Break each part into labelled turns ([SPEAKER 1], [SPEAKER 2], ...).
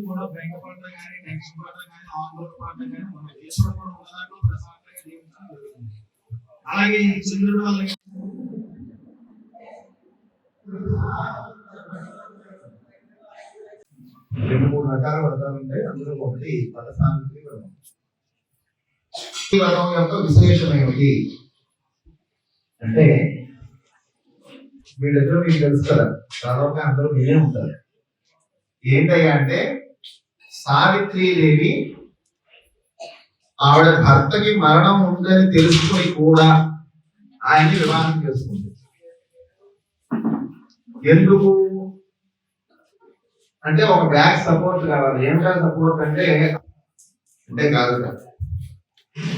[SPEAKER 1] కూడా బెంగపడడం కానీ టెన్షన్ పడడం కానీ ఆందోళన పడడం కానీ మన దేశంలో కూడా ఉన్నదాంట్లో ప్రశాంతంగా జీవించడం జరుగుతుంది. అలాగే ఈ చంద్రుడు వల్ల రెండు మూడు రకాల వ్రతాలు ఉంటాయి. అందులో ఒకటి వ్రత సావిత్రి వ్రతం. ఈ వ్రతం యొక్క విశేషం ఏమిటి అంటే, వీళ్ళిద్దరూ మీకు తెలుసు కదా, దాదాపుగా అందరూ మీరే ఉంటారు. ఏంటయ్యా అంటే, సావిత్రీదేవి ఆవిడ భర్తకి మరణం ఉందని తెలుసుకొని కూడా ఆయన్ని వివాహం చేసుకుంది. ఎందుకు అంటే, ఒక బ్యాక్ సపోర్ట్ కావాలి. ఏమిటా సపోర్ట్ అంటే కాదు కదా,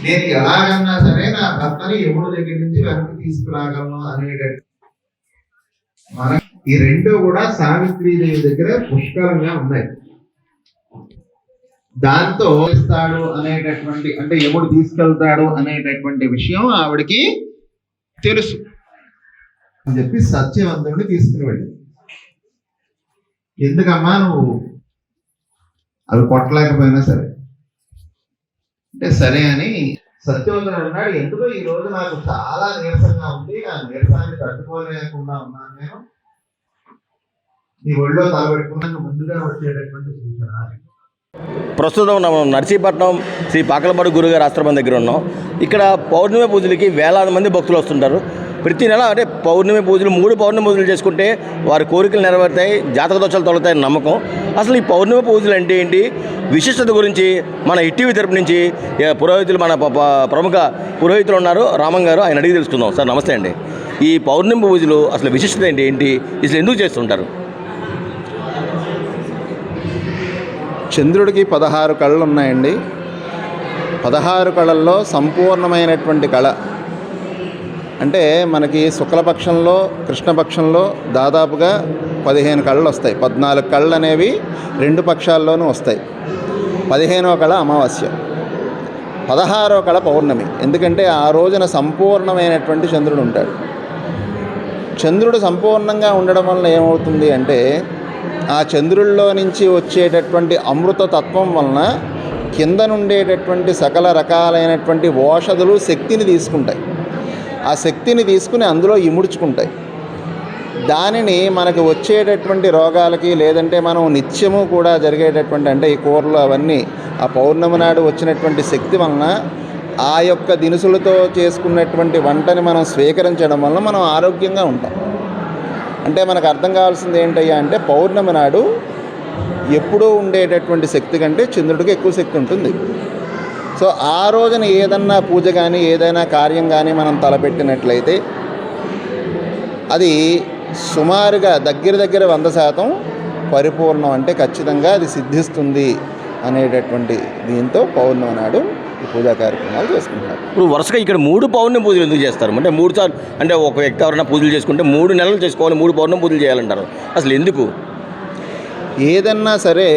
[SPEAKER 1] నేను ఎలాగన్నా సరే నా భర్తని యముడి దగ్గర నుంచి వెనక్కి తీసుకురాగలను అనేటట్టు మన ఈ రెండు కూడా సావిత్రీదేవి దగ్గర పుష్కలంగా ఉన్నాయి. దాంతో ఇస్తాడు అనేటటువంటి, అంటే యముడు తీసుకెళ్తాడు అనేటటువంటి విషయం ఆవిడకి తెలుసు అని చెప్పి సత్యవంతుడిని తీసుకుని వెళ్ళి, ఎందుకమ్మా నువ్వు అవి కొట్టలేకపోయినా సరే అంటే సరే అని సత్యవంతుడు అన్నాడు. ఎందుకో ఈ రోజు నాకు చాలా నీరసంగా ఉంది, ఆ నీరసాన్ని తట్టుకోలేకుండా ఉన్నాను, నేను నీ ఒళ్ళో తలబెట్టుకున్నాను ముందుగా వచ్చేటటువంటి సూచన.
[SPEAKER 2] ప్రస్తుతం మనం నర్సీపట్నం శ్రీ పాకలపాడు గురుగారి ఆశ్రమం దగ్గర ఉన్నాం. ఇక్కడ పౌర్ణమి పూజలకి వేలాది మంది భక్తులు వస్తుంటారు. ప్రతి నెల అంటే పౌర్ణమి పూజలు 3 పౌర్ణమి పూజలు చేసుకుంటే వారి కోరికలు నెరవేరుతాయి, జాతక దోషాలు తొలగుతాయని నమ్మకం. అసలు ఈ పౌర్ణమి పూజలు అంటే ఏంటి, విశిష్టత గురించి మన ఈటీవీ తరపు నుంచి పురోహితులు, మన ప్రముఖ పురోహితులు ఉన్నారు రామన్ గారు, ఆయన అడిగి తెలుసుకుందాం. సార్ నమస్తే అండి. ఈ పౌర్ణమి పూజలు అసలు విశిష్టత ఏంటి, అసలు ఎందుకు చేస్తుంటారు?
[SPEAKER 3] చంద్రుడికి 16 కళలు ఉన్నాయండి. 16 కళల్లో సంపూర్ణమైనటువంటి కళ అంటే మనకి శుక్లపక్షంలో, కృష్ణపక్షంలో దాదాపుగా 15 కళలు వస్తాయి. 14 కళలు అనేవి 2 పక్షాల్లోనూ వస్తాయి. 15వ కళ అమావాస్య, 16వ కళ పౌర్ణమి. ఎందుకంటే ఆ రోజున సంపూర్ణమైనటువంటి చంద్రుడు ఉంటాడు. చంద్రుడు సంపూర్ణంగా ఉండడం వలన ఏమవుతుంది అంటే, ఆ చంద్రుల్లో నుంచి వచ్చేటటువంటి అమృత తత్వం వలన కింద నుండేటటువంటి సకల రకాలైనటువంటి ఓషధులు శక్తిని తీసుకుంటాయి. ఆ శక్తిని తీసుకుని అందులో ఇముడ్చుకుంటాయి. దానిని మనకు వచ్చేటటువంటి రోగాలకి, లేదంటే మనం నిత్యము కూడా జరిగేటటువంటి, అంటే ఈ కూరలు అవన్నీ ఆ పౌర్ణమి నాడు వచ్చినటువంటి శక్తి వలన, ఆ యొక్క దినుసులతో చేసుకున్నటువంటి వంటని మనం స్వీకరించడం వలన మనం ఆరోగ్యంగా ఉంటాం. అంటే మనకు అర్థం కావాల్సింది ఏంటయ్యా అంటే, పౌర్ణమి నాడు ఎప్పుడూ ఉండేటటువంటి శక్తి కంటే చంద్రుడికి ఎక్కువ శక్తి ఉంటుంది. సో ఆ రోజున ఏదన్నా పూజ కానీ ఏదైనా కార్యం కానీ మనం తలపెట్టినట్లయితే అది సుమారుగా దగ్గర 100% పరిపూర్ణం, అంటే ఖచ్చితంగా అది సిద్ధిస్తుంది అనేటటువంటి దీంతో పౌర్ణమి నాడు ఈ పూజా కార్యక్రమాలు చేసుకుంటారు.
[SPEAKER 2] ఇప్పుడు వరుసగా ఇక్కడ 3 పౌర్ణమి పూజలు ఎందుకు చేస్తారు? అంటే 3 సార్లు, అంటే ఒక వ్యక్తి ఎవరైనా పూజలు చేసుకుంటే 3 నెలలు చేసుకోవాలి, 3 పౌర్ణమి పూజలు చేయాలంటారు. అసలు ఎందుకు?
[SPEAKER 3] ఏదన్నా సరే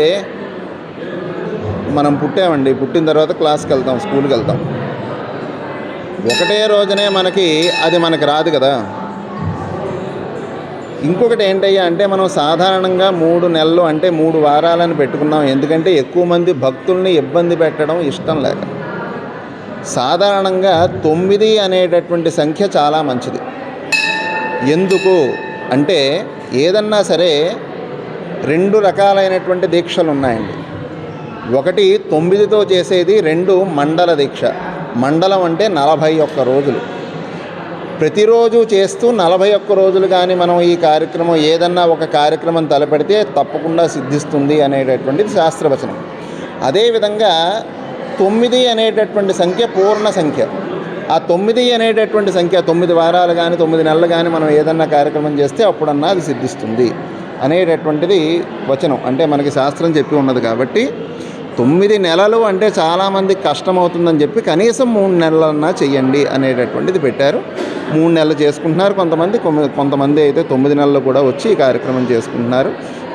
[SPEAKER 3] మనం పుట్టామండి, పుట్టిన తర్వాత క్లాస్కి వెళ్తాం, స్కూల్కి వెళ్తాం. ఒకటే రోజునే మనకి రాదు కదా. ఇంకొకటి ఏంటయ్యా అంటే, మనం సాధారణంగా 3 నెలలు అంటే 3 వారాలని పెట్టుకున్నాం. ఎందుకంటే ఎక్కువ మంది భక్తుల్ని ఇబ్బంది పెట్టడం ఇష్టం లేక. సాధారణంగా 9 అనేటటువంటి సంఖ్య చాలా మంచిది. ఎందుకు అంటే, ఏదన్నా సరే 2 రకాలైనటువంటి దీక్షలు ఉన్నాయండి. ఒకటి 9తో చేసేది, 2 మండల దీక్ష. మండలం అంటే 41 రోజులు. ప్రతిరోజు చేస్తూ 41 రోజులు కానీ మనం ఈ కార్యక్రమం, ఏదన్నా ఒక కార్యక్రమం తలపెడితే తప్పకుండా సిద్ధిస్తుంది అనేటటువంటిది శాస్త్రవచనం. అదేవిధంగా 9 అనేటటువంటి సంఖ్య పూర్ణ సంఖ్య. ఆ 9 అనేటటువంటి సంఖ్య 9 వారాలు కానీ 9 నెలలు కానీ మనం ఏదన్నా కార్యక్రమం చేస్తే అప్పుడన్నా అది సిద్ధిస్తుంది అనేటటువంటిది వచనం. అంటే మనకి శాస్త్రం చెప్పి ఉన్నది. కాబట్టి 9 నెలలు అంటే చాలామంది కష్టమవుతుందని చెప్పి కనీసం 3 నెలలన్నా చెయ్యండి అనేటటువంటిది పెట్టారు. 3 నెలలు చేసుకుంటున్నారు కొంతమంది అయితే 9 నెలలు కూడా వచ్చి ఈ కార్యక్రమం చేసుకుంటున్నారు.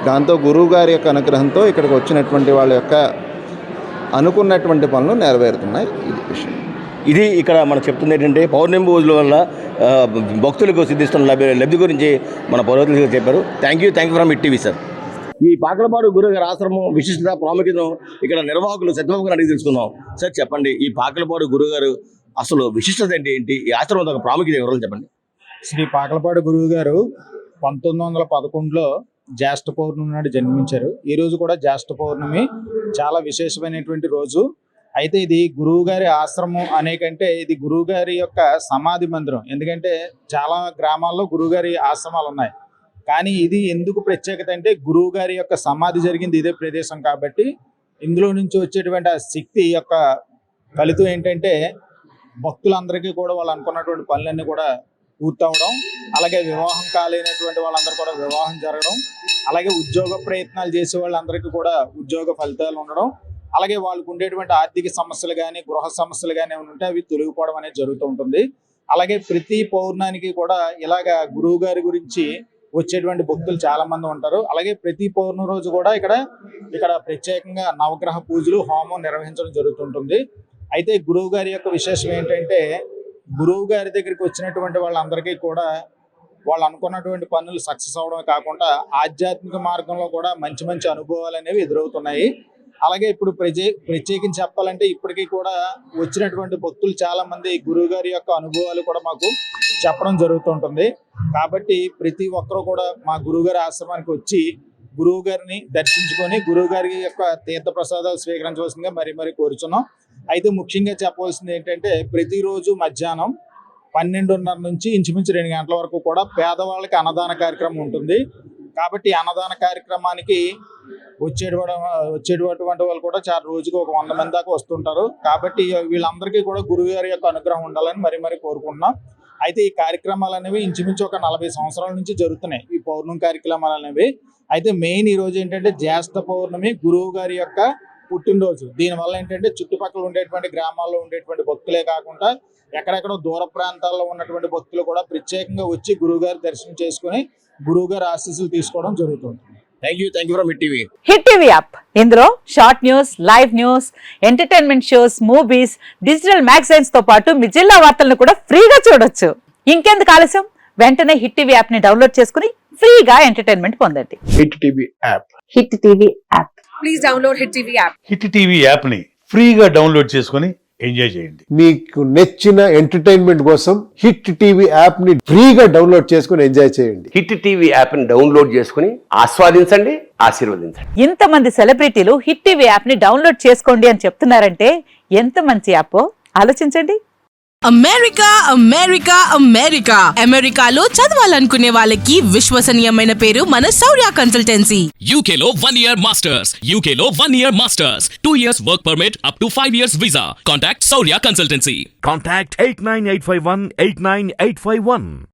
[SPEAKER 3] దాంతో గురువు గారి యొక్క అనుగ్రహంతో ఇక్కడికి వచ్చినటువంటి వాళ్ళ యొక్క అనుకున్నటువంటి పనులు నెరవేరుతున్నాయి. ఇది విషయం.
[SPEAKER 2] ఇది ఇక్కడ మనం చెప్తుంది ఏంటంటే, పౌర్ణమి పూజల వల్ల భక్తులకు సిద్ధిస్తున్న లబ్ధి గురించి మన పురోహితులు చెప్పారు. Thank you from ETV sir. ఈ పాకలపాడు గురుగారి ఆశ్రమం విశిష్టత ప్రాముఖ్యతను ఇక్కడ నిర్వాహకులు సత్యబాబు గారిని అడిగి తెలుసుకుందాం. సార్ చెప్పండి, ఈ పాకలపాడు గురుగారు అసలు విశిష్టత ఏంటి, ఈ ఆశ్రమం యొక్క ప్రాముఖ్యత వివరాలు చెప్పండి.
[SPEAKER 4] శ్రీ పాకలపాడు గురువు గారు 1911లో జ్యేష్ఠ పౌర్ణమి నాడు జన్మించారు. ఈ రోజు కూడా జ్యేష్ఠ పౌర్ణమి చాలా విశేషమైనటువంటి రోజు. అయితే ఇది గురువు గారి ఆశ్రమం అనేకంటే ఇది గురువు గారి యొక్క సమాధి మందిరం. ఎందుకంటే చాలా గ్రామాల్లో గురువు గారి ఆశ్రమాలు ఉన్నాయి, కానీ ఇది ఎందుకు ప్రత్యేకత అంటే గురువు గారి యొక్క సమాధి జరిగింది ఇదే ప్రదేశం కాబట్టి ఇందులో నుంచి వచ్చేటువంటి ఆ శక్తి యొక్క ఫలితం ఏంటంటే భక్తులందరికీ కూడా వాళ్ళు అనుకున్నటువంటి పనులన్నీ కూడా పూర్తవడం, అలాగే వివాహం కాలేనటువంటి వాళ్ళందరూ కూడా వివాహం జరగడం, అలాగే ఉద్యోగ ప్రయత్నాలు చేసే వాళ్ళందరికీ కూడా ఉద్యోగ ఫలితాలు ఉండడం, అలాగే వాళ్ళకు ఉండేటువంటి ఆర్థిక సమస్యలు కానీ గృహ సమస్యలు కానీ ఏమైనా ఉంటే అవి తొలగిపోవడం అనేది జరుగుతూ ఉంటుంది. అలాగే ప్రతి పౌర్ణానికి కూడా ఇలాగా గురువు గారి గురించి వచ్చేటువంటి భక్తులు చాలా మంది ఉంటారు. అలాగే ప్రతి పౌర్ణమి రోజు కూడా ఇక్కడ ప్రత్యేకంగా నవగ్రహ పూజలు హోమం నిర్వహించడం జరుగుతుంటుంది. అయితే గురువు గారి యొక్క విశేషం ఏంటంటే గురువు గారి దగ్గరికి వచ్చినటువంటి వాళ్ళందరికీ కూడా వాళ్ళు అనుకున్నటువంటి పనులు సక్సెస్ అవడమే కాకుండా ఆధ్యాత్మిక మార్గంలో కూడా మంచి మంచి అనుభవాలు అనేవి ఎదురవుతున్నాయి. అలాగే ఇప్పుడు ప్రత్యేకించి చెప్పాలంటే ఇప్పటికీ కూడా వచ్చినటువంటి భక్తులు చాలా మంది గురువు గారి యొక్క అనుభవాలు కూడా మాకు చెప్పడం జరుగుతుంటుంది. కాబట్టి ప్రతి ఒక్కరూ కూడా మా గురువు గారి ఆశ్రమానికి వచ్చి గురువు గారిని దర్శించుకొని గురువు గారి యొక్క తీర్థ ప్రసాదాలు స్వీకరించవలసిందిగా మరీ కోరుచున్నాం. అయితే ముఖ్యంగా చెప్పవలసింది ఏంటంటే ప్రతిరోజు మధ్యాహ్నం 12:30 నుంచి ఇంచుమించు 2 గంటల వరకు కూడా పేదవాళ్ళకి అన్నదాన కార్యక్రమం ఉంటుంది. కాబట్టి అన్నదాన కార్యక్రమానికి వచ్చేటువంటి వాళ్ళు కూడా చాలా రోజుకి ఒక 100 మంది దాకా వస్తుంటారు. కాబట్టి వీళ్ళందరికీ కూడా గురువు గారి యొక్క అనుగ్రహం ఉండాలని మరీ కోరుకుంటున్నాం. అయితే ఈ కార్యక్రమాలు అనేవి ఇంచుమించు ఒక 40 సంవత్సరాల నుంచి జరుగుతున్నాయి ఈ పౌర్ణమి కార్యక్రమాలు అనేవి. అయితే మెయిన్ ఈ రోజు ఏంటంటే జ్యేష్ఠ పౌర్ణమి గురువు గారి యొక్క పుట్టినరోజు. దీనివల్ల ఏంటంటే చుట్టుపక్కల ఉండేటువంటి గ్రామాల్లో ఉండేటువంటి భక్తులే కాకుండా ఎక్కడెక్కడో దూర ప్రాంతాల్లో ఉన్నటువంటి భక్తులు కూడా ప్రత్యేకంగా వచ్చి గురువు గారి దర్శనం చేసుకుని గురువు గారి ఆశీస్సులు తీసుకోవడం జరుగుతుంది.
[SPEAKER 2] Thank you from Hit TV.
[SPEAKER 5] Hit TV app, ఇందులో short news, live news, entertainment shows, movies, digital magazines తో పాటు మీ జిల్లా వార్తలను కూడా ఫ్రీగా చూడొచ్చు. ఇంకెందుకు ఆలస్యం, వెంటనే హిట్ టీవీ యాప్ ని డౌన్లోడ్ చేసుకుని ఫ్రీగా ఎంటర్టైన్మెంట్ పొందండి.
[SPEAKER 6] Hit TV app.
[SPEAKER 5] Hit TV app.
[SPEAKER 7] Please download hit TV app.
[SPEAKER 6] Hit TV app ని ఫ్రీగా డౌన్లోడ్ చేసుకొని ఎంజాయ్ చేయండి.
[SPEAKER 8] మీకు నచ్చిన ఎంటర్టైన్మెంట్ కోసం హిట్ టీవీ యాప్ ని ఫ్రీగా డౌన్లోడ్ చేసుకుని ఎంజాయ్ చేయండి.
[SPEAKER 9] హిట్ టీవీ యాప్ ని డౌన్లోడ్ చేసుకుని ఆస్వాదించండి, ఆశీర్వదించండి.
[SPEAKER 5] ఇంతమంది సెలబ్రిటీలు హిట్ టీవీ యాప్ ని డౌన్లోడ్ చేసుకోండి అని చెప్తున్నారంటే ఎంత మంచి యాప్ ఆలోచించండి.
[SPEAKER 7] అమెరికాలో చదవాలనుకునే వాళ్ళకి విశ్వసనీయమైన పేరు మన శౌర్య కన్సల్టెన్సీ.
[SPEAKER 10] UK లో 1 year masters, UK లో 1 year masters, 2 years work permit up to 5 years visa. Contact Saurya Consultancy.
[SPEAKER 11] Contact 89851 89851.